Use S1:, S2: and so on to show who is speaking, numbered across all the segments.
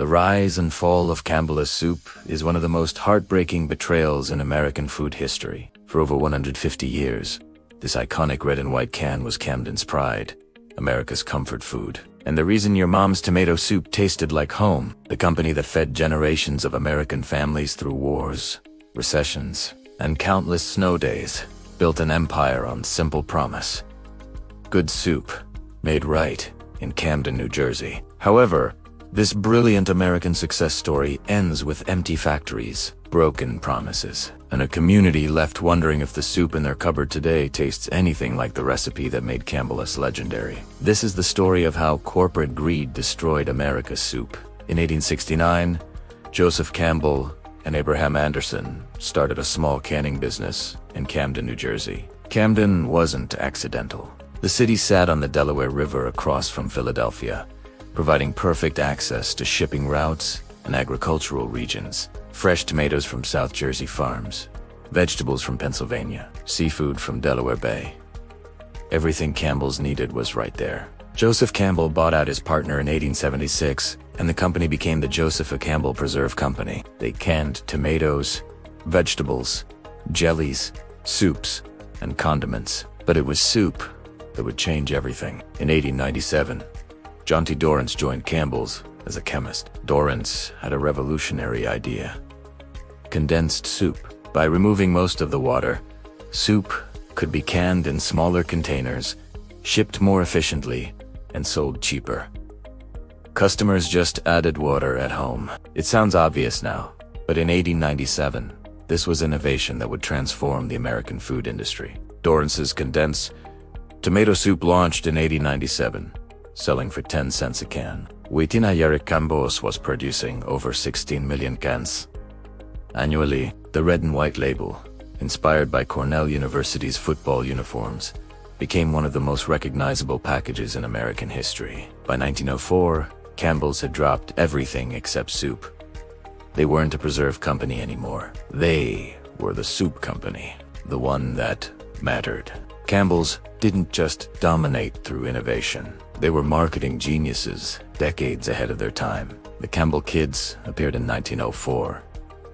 S1: The rise and fall of Campbell's soup is one of the most heartbreaking betrayals in American food history. For over 150 years, this iconic red and white can was Camden's pride, America's comfort food, and the reason your mom's tomato soup tasted like home. The company that fed generations of American families through wars, recessions, and countless snow days built an empire on simple promise. Good soup, made right, in Camden, New Jersey. However, this brilliant American success story ends with empty factories, broken promises, and a community left wondering if the soup in their cupboard today tastes anything like the recipe that made Campbell's legendary. This is the story of how corporate greed destroyed America's soup. In 1869, Joseph Campbell and Abraham Anderson started a small canning business in Camden, New Jersey. Camden wasn't accidental. The city sat on the Delaware River across from Philadelphia, providing perfect access to shipping routes and agricultural regions. Fresh tomatoes from South Jersey farms, vegetables from Pennsylvania, seafood from Delaware Bay. Everything Campbell's needed was right there. Joseph Campbell bought out his partner in 1876, and the company became the Joseph A. Campbell Preserve Company. They canned tomatoes, vegetables, jellies, soups, and condiments. But it was soup that would change everything. In 1897, John T. Dorrance joined Campbell's as a chemist. Dorrance had a revolutionary idea: condensed soup. By removing most of the water, soup could be canned in smaller containers, shipped more efficiently, and sold cheaper. Customers just added water at home. It sounds obvious now, but in 1897, this was innovation that would transform the American food industry. Dorrance's condensed tomato soup launched in 1897. Selling for 10 cents a can. Within a year, Campbell's was producing over 16 million cans. Annually, the red and white label, inspired by Cornell University's football uniforms, became one of the most recognizable packages in American history. By 1904, Campbell's had dropped everything except soup. They weren't a preserve company anymore. They were the soup company, the one that mattered. Campbell's didn't just dominate through innovation. They were marketing geniuses, decades ahead of their time. The Campbell Kids appeared in 1904,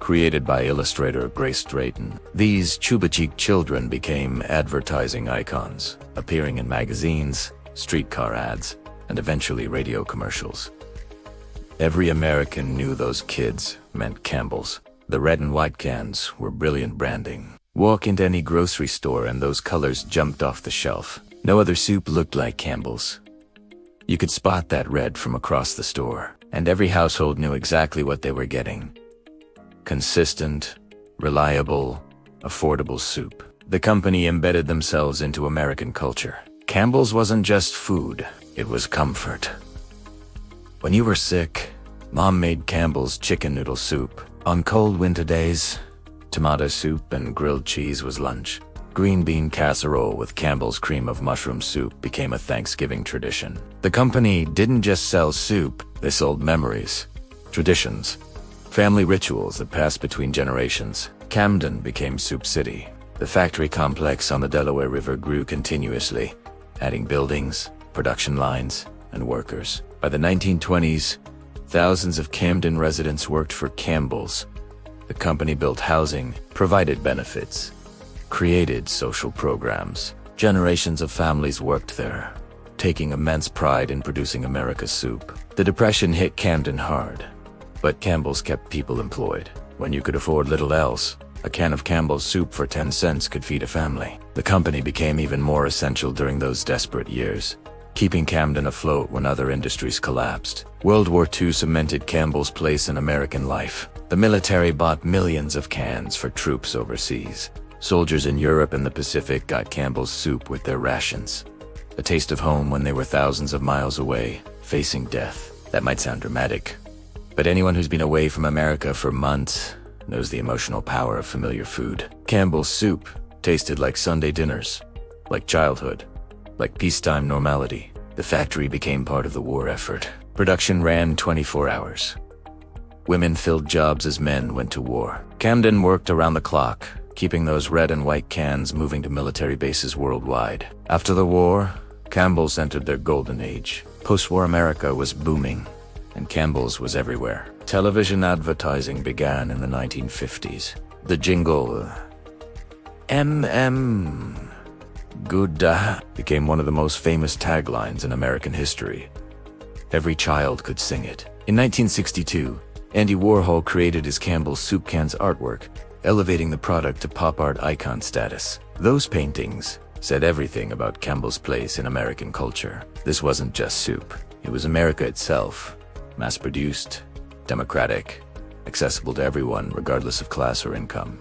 S1: created by illustrator Grace Drayton. These chuba-cheek children became advertising icons, appearing in magazines, streetcar ads, and eventually radio commercials. Every American knew those kids meant Campbell's. The red and white cans were brilliant branding. Walk into any grocery store and those colors jumped off the shelf. No other soup looked like Campbell's. You could spot that red from across the store, and every household knew exactly what they were getting. Consistent, reliable, affordable soup. The company embedded themselves into American culture. Campbell's wasn't just food, it was comfort. When you were sick, Mom made Campbell's chicken noodle soup. On cold winter days, tomato soup and grilled cheese was lunch. Green bean casserole with Campbell's cream of mushroom soup became a Thanksgiving tradition. The company didn't just sell soup, they sold memories, traditions, family rituals that passed between generations. Camden became Soup City. The factory complex on the Delaware River grew continuously, adding buildings, production lines, and workers. By the 1920s, thousands of Camden residents worked for Campbell's. The company built housing, provided benefits, created social programs. Generations of families worked there, taking immense pride in producing America's soup. The Depression hit Camden hard, but Campbell's kept people employed. When you could afford little else, a can of Campbell's soup for 10 cents could feed a family. The company became even more essential during those desperate years, keeping Camden afloat when other industries collapsed. World War II cemented Campbell's place in American life. The military bought millions of cans for troops overseas. Soldiers in Europe and the Pacific got Campbell's soup with their rations. A taste of home when they were thousands of miles away, facing death. That might sound dramatic, but anyone who's been away from America for months knows the emotional power of familiar food. Campbell's soup tasted like Sunday dinners, like childhood, like peacetime normality. The factory became part of the war effort. Production ran 24 hours. Women filled jobs as men went to war. Camden worked around the clock, keeping those red and white cans moving to military bases worldwide. After the war, Campbell's entered their golden age. Post-war America was booming. and Campbell's was everywhere. Television advertising began in the 1950s. The jingle, MM, good became one of the most famous taglines in American history. Every child could sing it. In 1962, Andy Warhol created his Campbell's soup cans artwork, elevating the product to pop art icon status. Those paintings said everything about Campbell's place in American culture. This wasn't just soup. It was America itself, mass-produced, democratic, accessible to everyone regardless of class or income.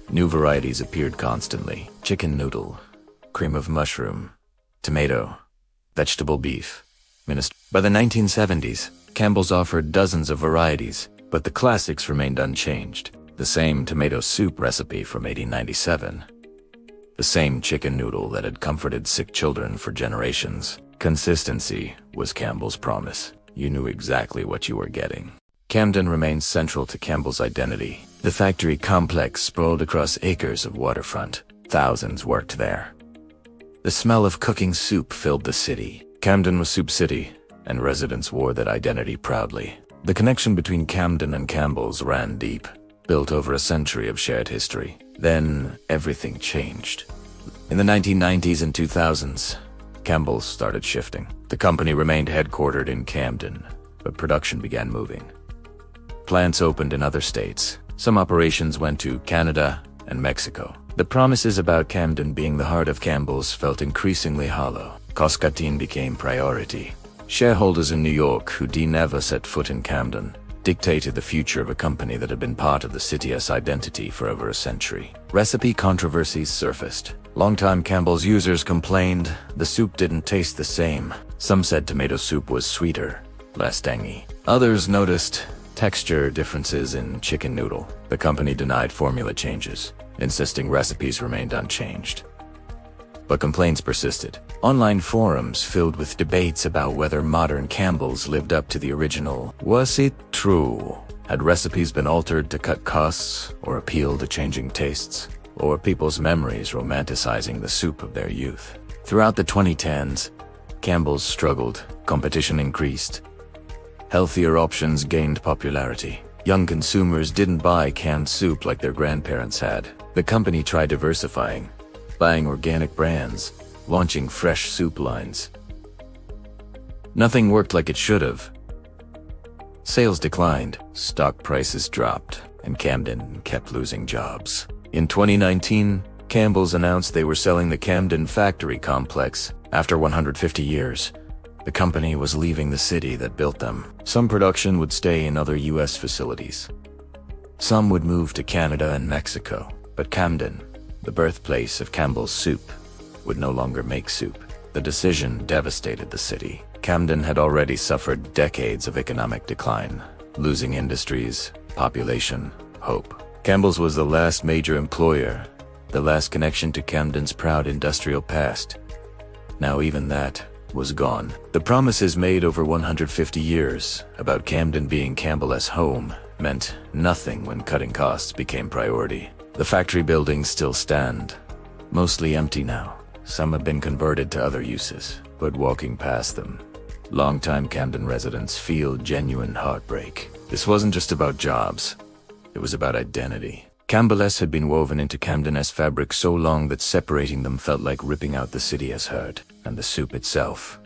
S1: New varieties appeared constantly: chicken noodle, cream of mushroom, tomato, vegetable beef, minestrone. By the 1970s, Campbell's offered dozens of varieties, but the classics remained unchanged. The same tomato soup recipe from 1897. The same chicken noodle that had comforted sick children for generations. Consistency was Campbell's promise. You knew exactly what you were getting. Camden remains central to Campbell's identity. The factory complex sprawled across acres of waterfront. Thousands worked there. The smell of cooking soup filled the city. Camden was Soup City, and residents wore that identity proudly. The connection between Camden and Campbell's ran deep, built over a century of shared history. Then, everything changed. In the 1990s and 2000s, Campbell's started shifting. The company remained headquartered in Camden, but production began moving. Plants opened in other states. Some operations went to Canada and Mexico. The promises about Camden being the heart of Campbell's felt increasingly hollow. Cost-cutting became priority. Shareholders in New York who never set foot in Camden dictated the future of a company that had been part of the city's identity for over a century. Recipe controversies surfaced. Longtime Campbell's users complained the soup didn't taste the same. Some said tomato soup was sweeter, less tangy. Others noticed texture differences in chicken noodle. The company denied formula changes, insisting recipes remained unchanged. But complaints persisted. Online forums filled with debates about whether modern Campbell's lived up to the original. Was it true? Had recipes been altered to cut costs or appeal to changing tastes? Or were people's memories romanticizing the soup of their youth? Throughout the 2010s, Campbell's struggled. Competition increased. Healthier options gained popularity. Young consumers didn't buy canned soup like their grandparents had. The company tried diversifying, buying organic brands, launching fresh soup lines. Nothing worked like it should have. Sales declined, stock prices dropped, and Camden kept losing jobs. In 2019, Campbell's announced they were selling the Camden factory complex. After 150 years, the company was leaving the city that built them. Some production would stay in other US facilities. Some would move to Canada and Mexico. But Camden, the birthplace of Campbell's soup, would no longer make soup. The decision devastated the city. Camden had already suffered decades of economic decline, losing industries, population, hope. Campbell's was the last major employer, the last connection to Camden's proud industrial past. Now even that was gone. The promises made over 150 years about Camden being Campbell's home meant nothing when cutting costs became priority. The factory buildings still stand, mostly empty now. Some have been converted to other uses, but walking past them, longtime Camden residents feel genuine heartbreak. This wasn't just about jobs, it was about identity. CAMPBELL'S had been woven into Camden's fabric so long that separating them felt like ripping out the city's heart and the soup itself.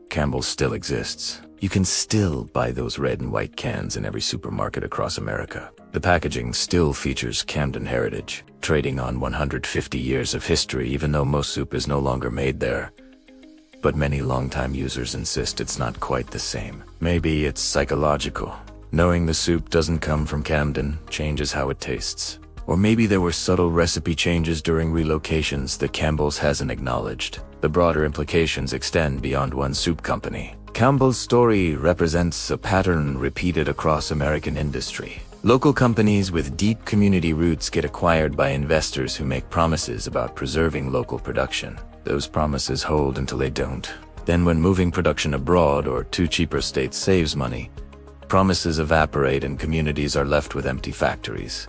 S1: Campbell's still exists. You can still buy those red and white cans in every supermarket across America. The packaging still features Camden heritage, trading on 150 years of history even though most soup is no longer made there. But many longtime users insist it's not quite the same. Maybe it's psychological. Knowing the soup doesn't come from Camden changes how it tastes. Or maybe there were subtle recipe changes during relocations that Campbell's hasn't acknowledged. The broader implications extend beyond one soup company. Campbell's story represents a pattern repeated across American industry. Local companies with deep community roots get acquired by investors who make promises about preserving local production. Those promises hold until they don't. Then when moving production abroad or to cheaper states saves money, promises evaporate and communities are left with empty factories.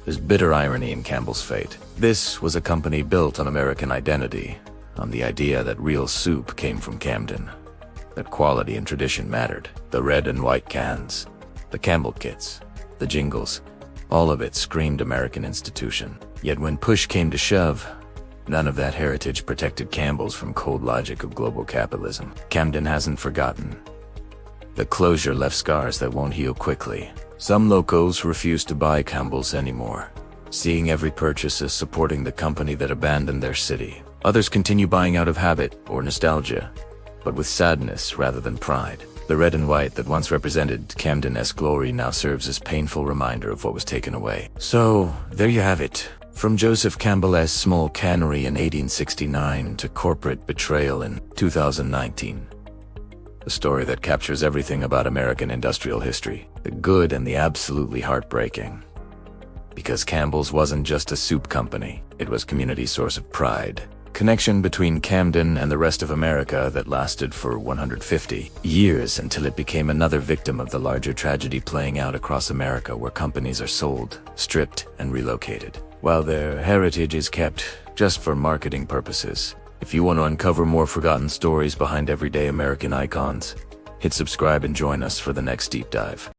S1: There's bitter irony in Campbell's fate. This was a company built on American identity, on the idea that real soup came from Camden. that quality and tradition mattered. The red and white cans, the Campbell kits, the jingles, all of it screamed American institution. Yet when push came to shove, none of that heritage protected Campbell's from cold logic of global capitalism. Camden hasn't forgotten. The closure left scars that won't heal quickly. Some locals refuse to buy Campbell's anymore, seeing every purchase as supporting the company that abandoned their city. Others continue buying out of habit or nostalgia, but with sadness rather than pride. The red and white that once represented Camden-esque glory now serves as painful reminder of what was taken away. So, there you have it. From Joseph Campbell's small cannery in 1869 to corporate betrayal in 2019. A story that captures everything about American industrial history, the good and the absolutely heartbreaking. Because Campbell's wasn't just a soup company, it was community's source of pride. Connection between Camden and the rest of America that lasted for 150 years until it became another victim of the larger tragedy playing out across America, where companies are sold, stripped, and relocated, while their heritage is kept just for marketing purposes. If you want to uncover more forgotten stories behind everyday American icons, hit subscribe and join us for the next deep dive.